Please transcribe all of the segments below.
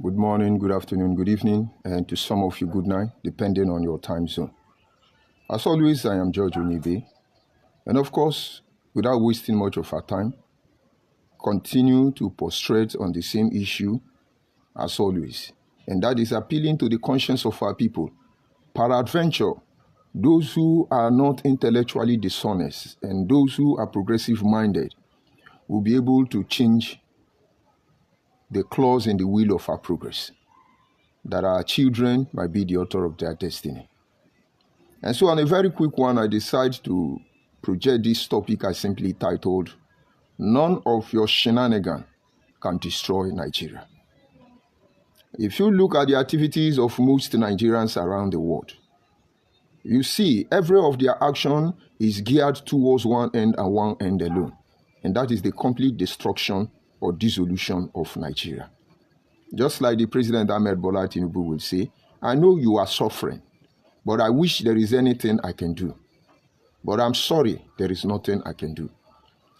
Good morning, good afternoon, good evening, and to some of you, good night, depending on your time zone. As always, I am George ONYIBE, and of course, without wasting much of our time, continue to prostrate on the same issue as always, and that is appealing to the conscience of our people. Peradventure, those who are not intellectually dishonest and those who are progressive-minded will be able to change the clause in the wheel of our progress, that our children might be the author of their destiny. And so on a very quick one, I decide to project this topic I simply titled, None of Your Shenanigans Can Destroy Nigeria. If you look at the activities of most Nigerians around the world, you see every of their action is geared towards one end and one end alone, and that is the complete destruction or dissolution of Nigeria. Just like the President Ahmed Bola Tinubu will say, I know you are suffering, but I wish there is anything I can do. But I'm sorry, there is nothing I can do.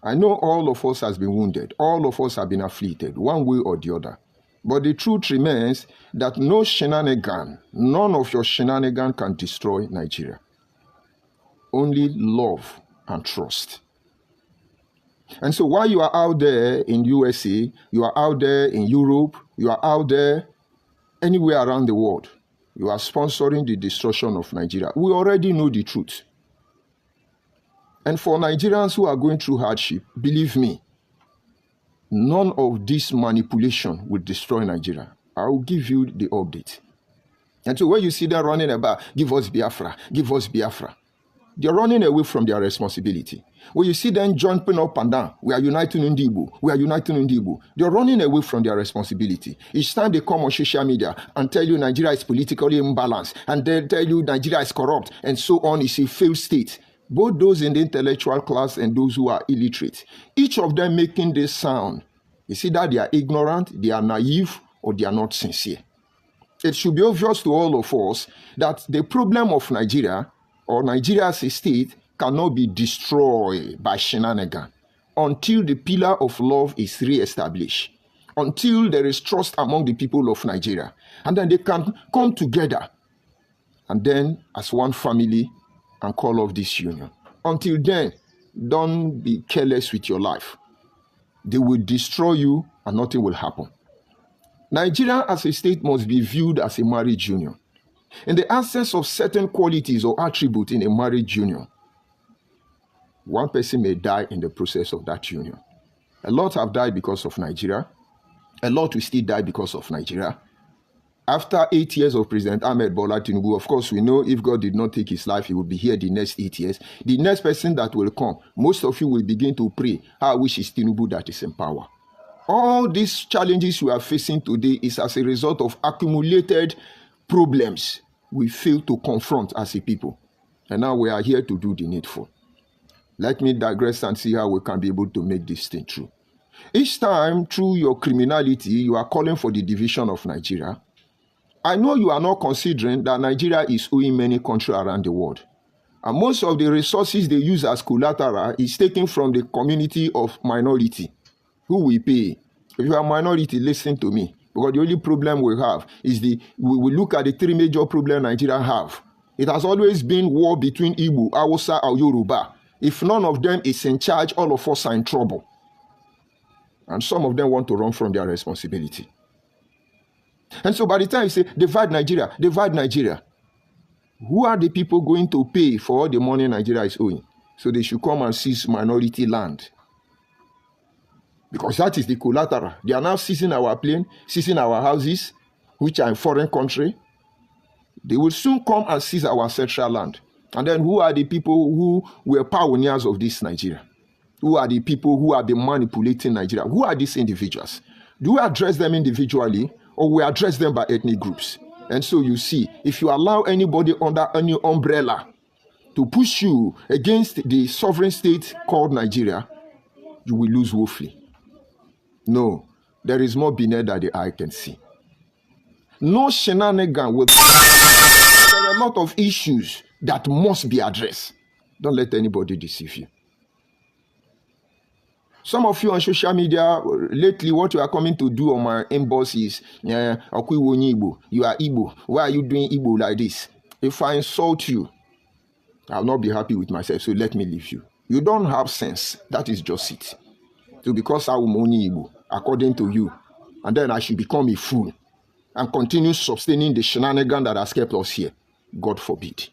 I know all of us has been wounded, all of us have been afflicted, one way or the other. But the truth remains that no shenanigan, none of your shenanigans can destroy Nigeria. Only love and trust. And so while you are out there in USA, you are out there in Europe, you are out there anywhere around the world, you are sponsoring the destruction of Nigeria. We already know the truth. And for Nigerians who are going through hardship, believe me, none of this manipulation will destroy Nigeria. I will give you the update. And so when you see them running about, give us Biafra, give us Biafra, they're running away from their responsibility. When you see them jumping up and down, we are uniting in Igbo, we are uniting in Igbo, they're running away from their responsibility. Each time they come on social media and tell you Nigeria is politically imbalanced, and they tell you Nigeria is corrupt, and so on, it's a failed state. Both those in the intellectual class and those who are illiterate, each of them making this sound, you see that they are ignorant, they are naive, or they are not sincere. It should be obvious to all of us that the problem of Nigeria, or Nigeria as a state, cannot be destroyed by shenanigans until the pillar of love is re-established, until there is trust among the people of Nigeria, and then they can come together and then as one family and call off this union. Until then, don't be careless with your life. They will destroy you and nothing will happen. Nigeria as a state must be viewed as a marriage union. In the absence of certain qualities or attributes in a marriage union, one person may die in the process of that union. A lot have died because of Nigeria. A lot will still die because of Nigeria. After 8 years of President Ahmed Bola Tinubu, of course, we know if God did not take his life, he will be here the next 8 years. The next person that will come, most of you will begin to pray, how I wish it's Tinubu that is in power. All these challenges we are facing today is as a result of accumulated problems we fail to confront as a people. And now we are here to do the needful. Let me digress and see how we can be able to make this thing true. Each time, through your criminality, you are calling for the division of Nigeria. I know you are not considering that Nigeria is owing many countries around the world. And most of the resources they use as collateral is taken from the community of minority. Who will pay? If you are a minority, listen to me. Because the only problem we have is we look at the three major problems Nigeria have. It has always been war between Igbo, Hausa, and Yoruba. If none of them is in charge, all of us are in trouble. And some of them want to run from their responsibility. And so by the time you say, divide Nigeria, who are the people going to pay for all the money Nigeria is owing? So they should come and seize minority land. Because that is the collateral. They are now seizing our plane, seizing our houses, which are in foreign country. They will soon come and seize our central land. And then who are the people who were pioneers of this Nigeria? Who are the people who have been manipulating Nigeria? Who are these individuals? Do we address them individually or we address them by ethnic groups? And so you see, if you allow anybody under any umbrella to push you against the sovereign state called Nigeria, you will lose woefully. No, there is more beneath that the eye can see. No shenanigan will. There are a lot of issues that must be addressed. Don't let anybody deceive you. Some of you on social media lately, what you are coming to do on my inbox is, ONYIBE, you are Igbo. Why are you doing Igbo like this? If I insult you, I'll not be happy with myself, so let me leave you. You don't have sense. That is just it. So because I am only Igbo, according to you, and then I should become a fool and continue sustaining the shenanigan that has kept us here. God forbid.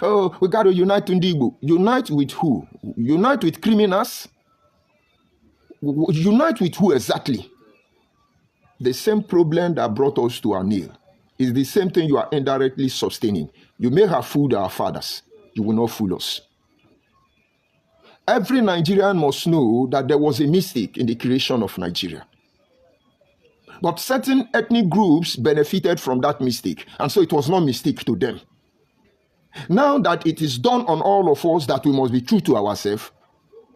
Oh, we got to unite in Igbo. Unite with who? Unite with criminals? Unite with who exactly? The same problem that brought us to our kneel is the same thing you are indirectly sustaining. You may have fooled our fathers. You will not fool us. Every Nigerian must know that there was a mistake in the creation of Nigeria. But certain ethnic groups benefited from that mistake, and so it was not a mistake to them. Now that it is done on all of us that we must be true to ourselves,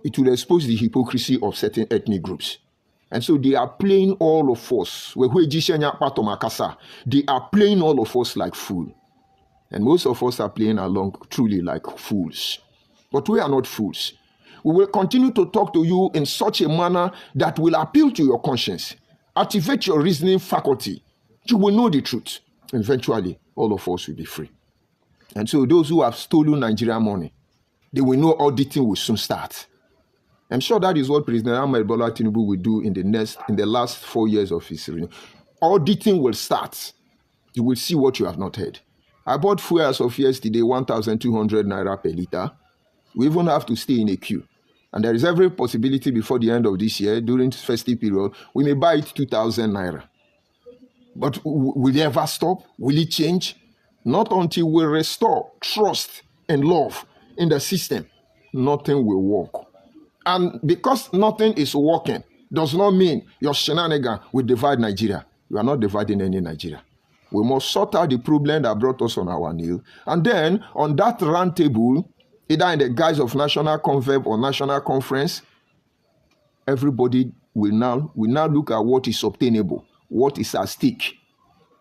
it will expose the hypocrisy of certain ethnic groups. And so they are playing all of us. They are playing all of us like fools. And most of us are playing along truly like fools. But we are not fools. We will continue to talk to you in such a manner that will appeal to your conscience, activate your reasoning faculty. You will know the truth. And eventually, all of us will be free. And so those who have stolen Nigerian money, they will know auditing will soon start. I'm sure that is what President Ahmed Bola Tinubu will do in the last 4 years of his reign. Auditing will start. You will see what you have not heard. I bought fuel as of yesterday, 1,200 naira per liter. We even have to stay in a queue. And there is every possibility before the end of this year, during the festive period, we may buy it 2,000 naira. But will it ever stop? Will it change? Not until we restore trust and love in the system, nothing will work. And because nothing is working, does not mean your shenanigan will divide Nigeria. You are not dividing any Nigeria. We must sort out the problem that brought us on our kneel. And then, on that round table, either in the guise of national convent or national conference, everybody will now look at what is obtainable, what is at stake.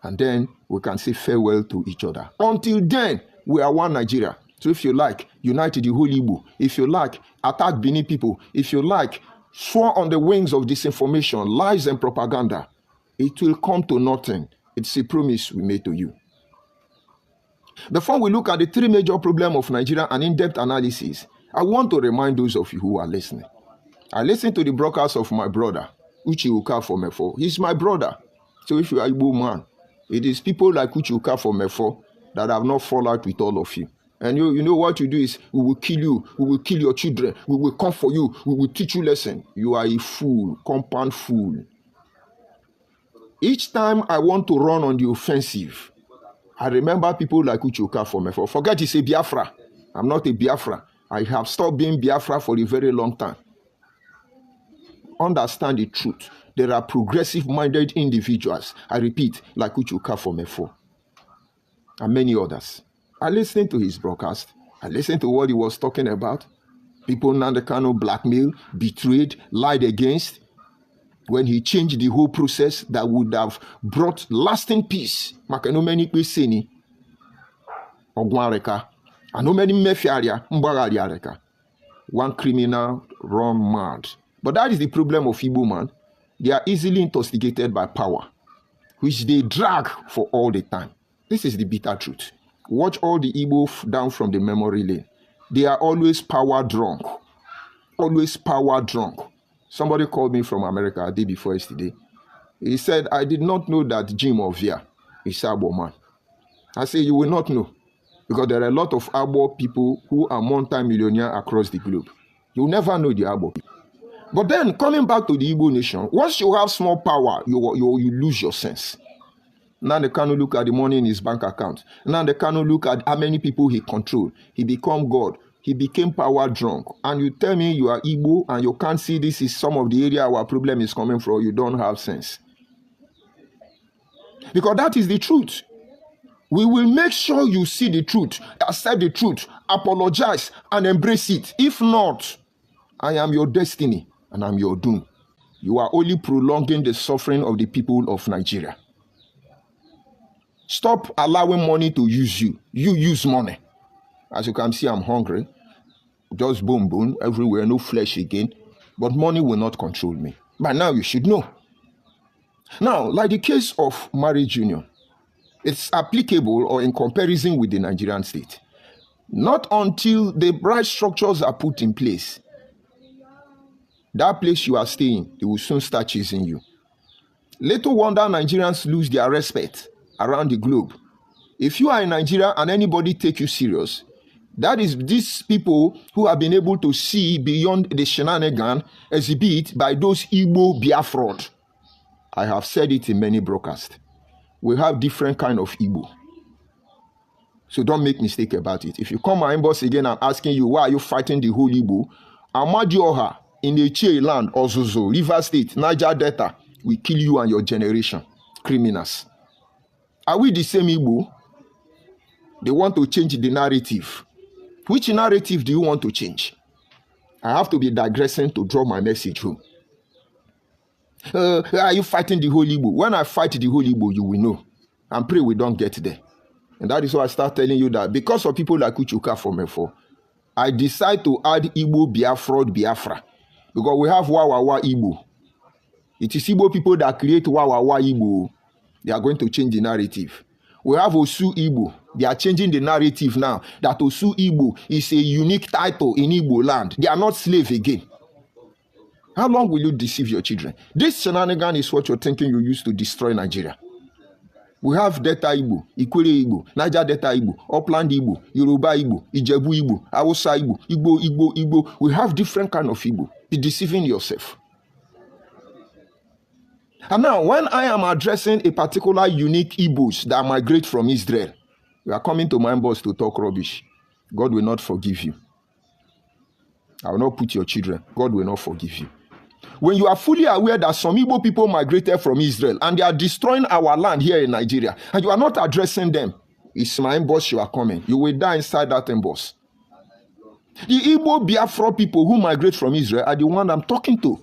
And then we can say farewell to each other. Until then, we are one Nigeria. So if you like, unite the whole Igbo. If you like, attack Benin people. If you like, soar on the wings of disinformation, lies and propaganda. It will come to nothing. It's a promise we made to you. Before we look at the three major problems of Nigeria and in-depth analysis, I want to remind those of you who are listening. I listened to the broadcast of my brother, Uche Uka from Mefo. He's my brother. So if you are Igbo man, it is people like Uche Uka from Mefo that have not fallen out with all of you. And you know what you do is, we will kill you, we will kill your children, we will come for you, we will teach you lesson. You are a fool, compound fool. Each time I want to run on the offensive, I remember people like Uche Uka from Mefo. Forget it's a Biafra. I'm not a Biafra. I have stopped being Biafra for a very long time. Understand the truth. There are progressive-minded individuals, I repeat, like Uche Uka from Mefo, and many others. I listened to his broadcast. I listened to what he was talking about. People Nnamdi Kanu blackmailed, betrayed, lied against. When he changed the whole process that would have brought lasting peace. Makanomeni Peseni, Ogwareka, Anomeni Mefiaria, Mbagariareka. One criminal run mad. But that is the problem of Igbo man. They are easily intoxicated by power, which they drag for all the time. This is the bitter truth. Watch all the Igbo down from the memory lane. They are always power drunk. Always power drunk. Somebody called me from America a day before yesterday. He said, I did not know that Jim Ovia is Abo man. I said, you will not know. Because there are a lot of Abo people who are multi-millionaires across the globe. You will never know the Abo people. But then, coming back to the Igbo nation, once you have small power, you lose your sense. Now they cannot look at the money in his bank account. Now they cannot look at how many people he controlled. He became God. He became power drunk. And you tell me you are Igbo and you can't see this is some of the area our problem is coming from. You don't have sense. Because that is the truth. We will make sure you see the truth, accept the truth, apologize, and embrace it. If not, I am your destiny and I'm your doom. You are only prolonging the suffering of the people of Nigeria. Stop allowing money to use you. You use money. As you can see, I'm hungry. Just boom, boom, everywhere, no flesh again. but money will not control me. By now, you should know. Now, like the case of marriage union, it's applicable or in comparison with the Nigerian state. Not until the right structures are put in place, that place you are staying, they will soon start chasing you. Little wonder Nigerians lose their respect around the globe. If you are in Nigeria and anybody take you serious, that is these people who have been able to see beyond the shenanigan exhibit by those Igbo BIAFRAUD. I have said it in many broadcasts. We have different kind of Igbo. So don't make mistake about it. If you come my inbox again and asking you, why are you fighting the whole Igbo? Amadioha in the Che land, Ozozo, River State, Niger Delta, will kill you and your generation. Criminals. Are we the same Igbo? They want to change the narrative. Which narrative do you want to change? I have to be digressing to draw my message home. Are you fighting the whole Igbo? When I fight the whole Igbo, you will know. And pray we don't get there. And that is why I start telling you that because of people like Uchuka from F4, I decide to add Igbo, BIAFRAUD, Biafra. Because we have Wawawa Igbo. It is Igbo people that create Wawawa Igbo. They are going to change the narrative. We have Osu Igbo. They are changing the narrative now that Osu Igbo is a unique title in Igbo land. They are not slaves again. How long will you deceive your children? This shenanigan is what you're thinking you used to destroy Nigeria. We have Delta Igbo, Ikwere Igbo, Niger Delta Igbo, Upland Igbo, Yoruba Igbo, Ijebu Igbo, Hausa Igbo, Igbo. We have different kind of Igbo. Be deceiving yourself. And now, when I am addressing a particular unique Igbos that migrate from Israel, you are coming to my boss to talk rubbish. God will not forgive you. I will not put your children. God will not forgive you. When you are fully aware that some Igbo people migrated from Israel and they are destroying our land here in Nigeria, and you are not addressing them, it's my boss you are coming. You will die inside that boss. The Igbo Biafra people who migrate from Israel are the one I'm talking to.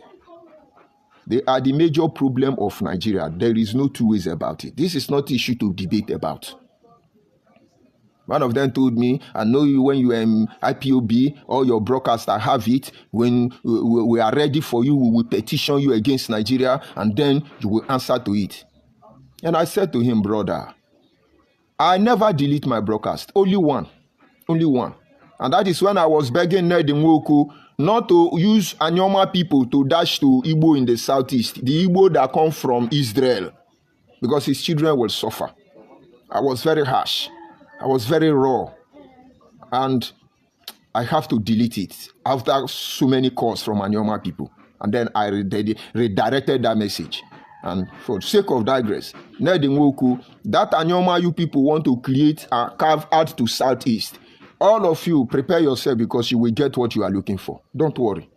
They are the major problem of Nigeria. There is no two ways about it. This is not an issue to debate about. One of them told me, I know you when you are in IPOB, all your broadcasters have it. When we are ready for you, we will petition you against Nigeria, and then you will answer to it. And I said to him, brother, I never delete my broadcast. Only one. Only one. And that is when I was begging Ned Nwoku not to use Anyoma people to dash to Igbo in the southeast. The Igbo that come from Israel. Because his children will suffer. I was very harsh. I was very raw, and I have to delete it after so many calls from Anyoma people. And then I redirected that message. And for the sake of digress, Ned Nwoku, that Anyoma you people want to create and carve out to southeast, all of you prepare yourself because you will get what you are looking for. Don't worry.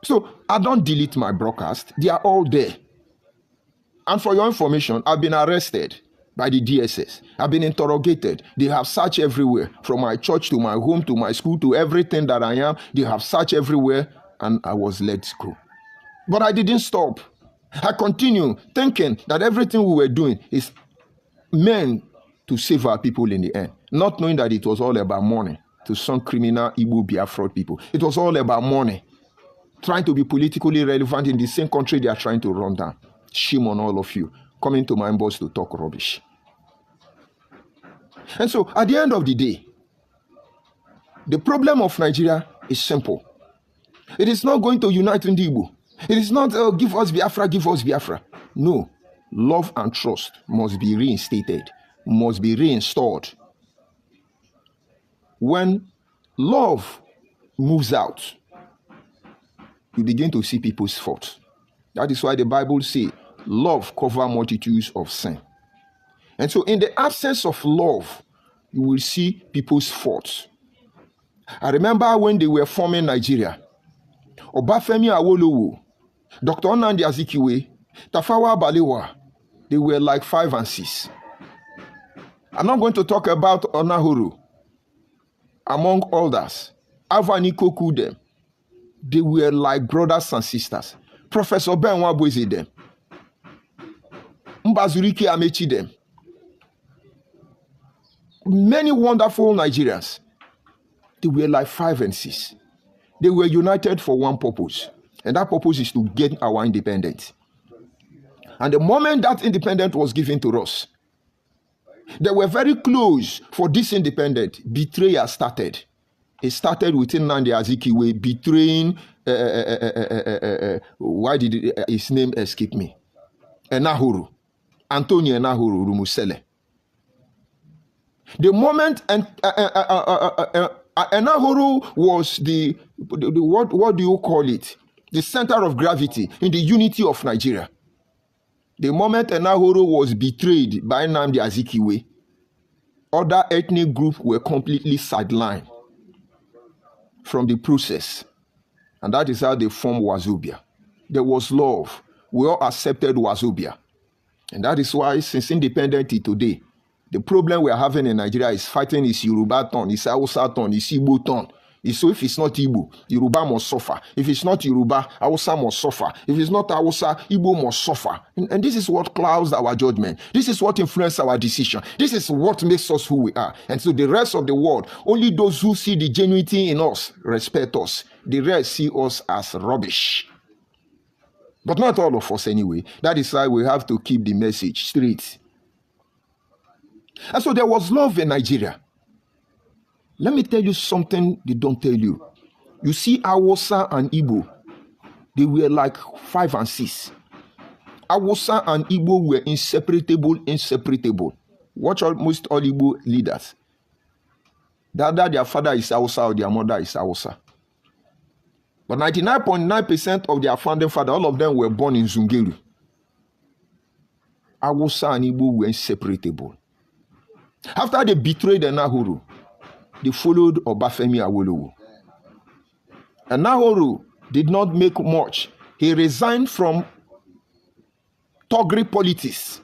So I don't delete my broadcast. They are all there. And for your information, I've been arrested by the DSS. I've been interrogated. They have searched everywhere, from my church to my home to my school to everything that I am. They have searched everywhere, and I was let go. But I didn't stop. I continued thinking that everything we were doing is meant to save our people in the end, not knowing that it was all about money to some criminal Igbo BIAFRAUD people. It was all about money, trying to be politically relevant in the same country they are trying to run down. Shame on all of you coming to my boss to talk rubbish. And so, at the end of the day, the problem of Nigeria is simple. It is not going to unite in the Igbo. It is not, give us Biafra, give us Biafra. No. Love and trust must be reinstated, must be reinstalled. When love moves out, you begin to see people's faults. That is why the Bible says, love covers multitudes of sin. And so in the absence of love, you will see people's faults. I remember when they were forming Nigeria, Obafemi Awolowo, Dr. Nnamdi Azikiwe, Tafawa Balewa, they were like 5 and 6. I'm not going to talk about Onahuru, among others. Avani Koku them. They were like brothers and sisters. Professor Ben Wabweze them. Mbazurike Amechi them. Many wonderful Nigerians. They were like 5 and 6. They were united for one purpose, and that purpose is to get our independence. And the moment that independence was given to us, they were very close for this independence. Betrayal started. It started within Nnamdi Azikiwe betraying, why did his name escape me? Enahoro. Antonio Enahoro Rumusele. The moment Enahoro was the what do you call it? The center of gravity in the unity of Nigeria. The moment Enahoro was betrayed by Nnamdi Azikiwe, other ethnic groups were completely sidelined from the process. And that is how they formed Wazobia. There was love. We all accepted Wazobia. And that is why since independence till today, the problem we are having in Nigeria is fighting is Yoruba turn, is Hausa turn, is Igbo turn. So if it's not Igbo, Yoruba must suffer. If it's not Yoruba, Hausa must suffer. If it's not Hausa, Igbo must suffer. And this is what clouds our judgment. This is what influences our decision. This is what makes us who we are. And so the rest of the world, only those who see the genuinity in us respect us. The rest see us as rubbish. But not all of us anyway. That is why we have to keep the message straight. And so there was love in Nigeria. Let me tell you something they don't tell you. You see Hausa and Igbo, they were like 5 and 6. Hausa and Igbo were inseparable. Watch almost all Igbo leaders. Either their father is Hausa or their mother is Hausa. But 99.9% of their founding father, all of them were born in Zungeru. Hausa and Igbo were inseparable. After they betrayed Enahoro, they followed Obafemi Awolowo. Enahoro did not make much. He resigned from Togri politics.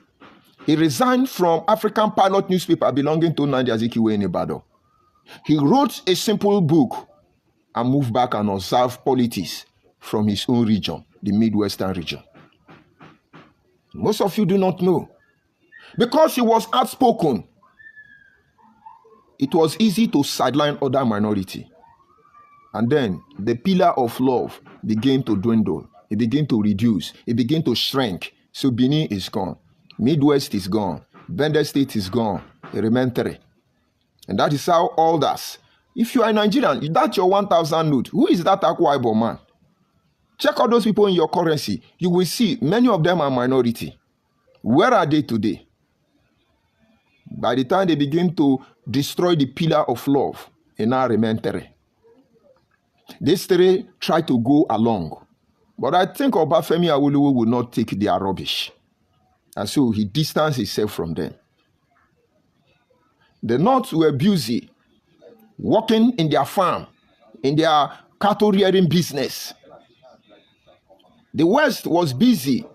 He resigned from African Pilot newspaper belonging to Nnamdi Azikiwe in Ibadan. He wrote a simple book and moved back and observed politics from his own region, the Midwestern region. Most of you do not know. Because he was outspoken, it was easy to sideline other minority. And then the pillar of love began to dwindle. It began to reduce. It began to shrink. So Benin is gone. Midwest is gone. Bender State is gone. Elementary. And that is how all that. If you are a Nigerian, that's your 1,000 note. Who is that ONYIBE man? Check out those people in your currency. You will see many of them are minority. Where are they today? By the time they begin to destroy the pillar of love, in our elementary, these three try to go along. But I think Obafemi Awolowo will not take their rubbish. And so he distanced himself from them. The North were busy working in their farm, in their cattle rearing business. The West was busy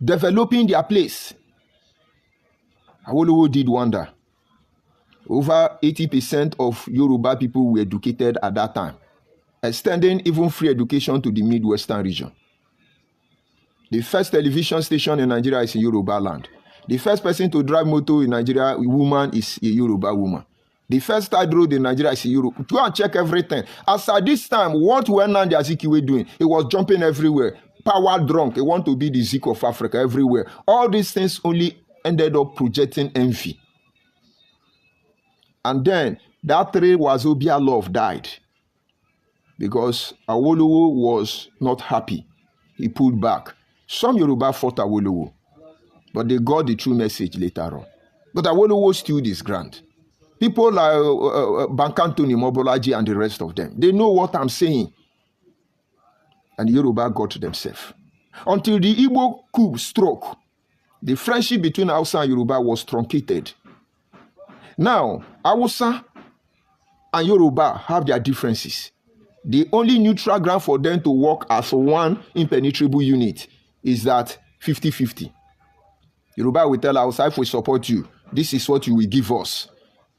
developing their place. Awolowo did wonder. Over 80% of Yoruba people were educated at that time, extending even free education to the Midwestern region. The first television station in Nigeria is in Yoruba land. The first person to drive motor in Nigeria, woman, is a Yoruba woman. The first tide road in Nigeria is in Europe. Go and check everything. As at this time, what were Nnamdi Azikiwe doing? He was jumping everywhere. Power drunk. He want to be the Zik of Africa everywhere. All these things only ended up projecting envy. And then that three Wazobia love died. Because Awolowo was not happy. He pulled back. Some Yoruba fought Awolowo. But they got the true message later on. But Awolowo stood his ground. People like Bankantoni, Mobolaji, and the rest of them, they know what I'm saying. And Yoruba got to themselves. Until the Igbo coup struck, the friendship between Hausa and Yoruba was truncated. Now, Hausa and Yoruba have their differences. The only neutral ground for them to work as one impenetrable unit is that 50-50. Yoruba will tell Hausa, if we support you, this is what you will give us.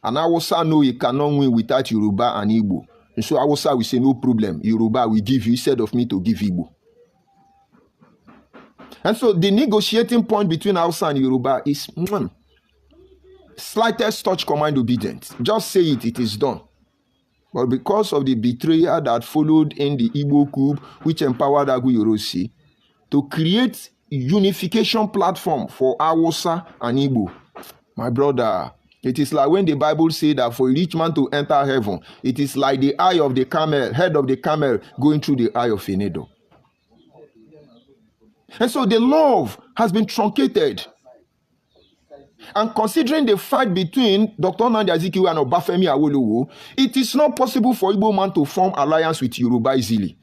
And Hausa know he cannot win without Yoruba and Igbo. And so Hausa will say, no problem, Yoruba will give you instead of me to give Igbo. And so the negotiating point between Hausa and Yoruba is slightest touch command obedience. Just say it, it is done. But because of the betrayal that followed in the Igbo coup, which empowered Aguyorosi to create unification platform for Hausa and Igbo, my brother, it is like when the Bible says that for a rich man to enter heaven, it is like the eye of the camel, head of the camel going through the eye of a needle. And so the love has been truncated. And considering the fight between Dr. Nnamdi Azikiwe and Obafemi Awolowo, it is not possible for Igbo man to form alliance with Yoruba easily.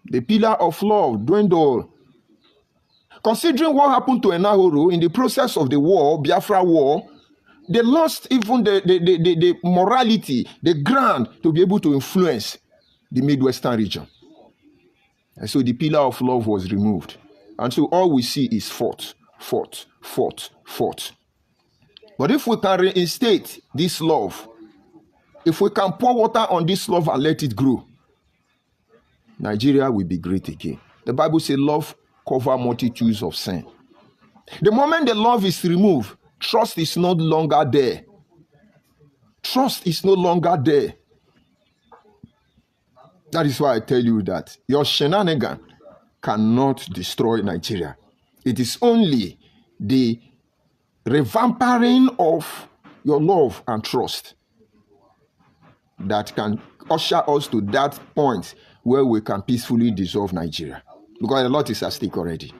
The pillar of love dwindled. Considering what happened to Enahoro in the process of the war, Biafra war, they lost even the morality, the ground to be able to influence the Midwestern region. And so the pillar of love was removed. And so all we see is fought. But if we can reinstate this love, if we can pour water on this love and let it grow, Nigeria will be great again. The Bible says love covers multitudes of sin. The moment the love is removed, trust is no longer there. Trust is no longer there. That is why I tell you that your shenanigan cannot destroy Nigeria. It is only the revamping of your love and trust that can usher us to that point where we can peacefully dissolve Nigeria. Because a lot is at stake already.